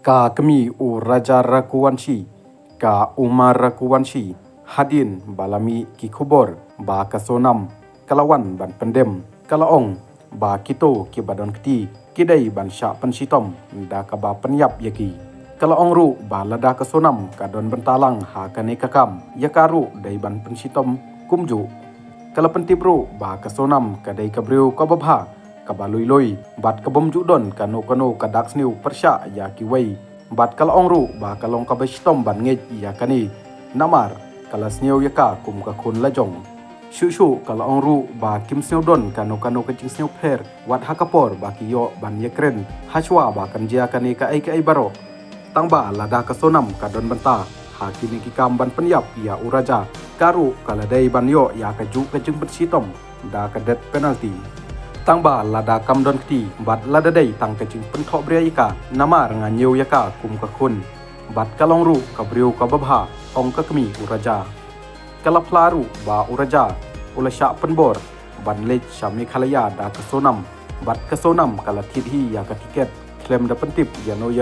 ka kami u Raja Rakuwanshi ka Umar Rakuwanshi hadin balami ki khubor ba kasonam kalawan ban pendem kalaong ba kito ki badon keti kidai ban sya pensitom da ka ba penyap yaki kalaong ru ba lada kasonam kadon bentalang ha kane kakam yakaru dai ban pensitom kumju kala pentip ru ba kasonam kadai kabriu kababha kabalui-lui bat kabom judon kano kadak sniu persya ya kiwei bat kalaong ru ba kalong kabestom ban ngej ya kani namar kala sniu yaka kum ka khun lajong shu kalaong ru ba kim sniu don kano kecing sniu pher wat hakapor ba kiyo ban yekren hachwa ba kanjia kani ka ai baro tangba lada kasonam kadon benta ha kini kikam ban penyap ya uraja karu kala dai ban yo ya kaju kejeng bersitom da kadet penalti tangba lada kam don kti bat lada dai tang kejing penthok bria ika namar nganyo yaka kum ka khun bat kalong ru kabriu kababha ong ka kami uraja kala plaru ba uraja ulasya penbor ban lej syami khalaya da kasonam bat kasonam kala thidhi ya ka tiket klem da pentip yano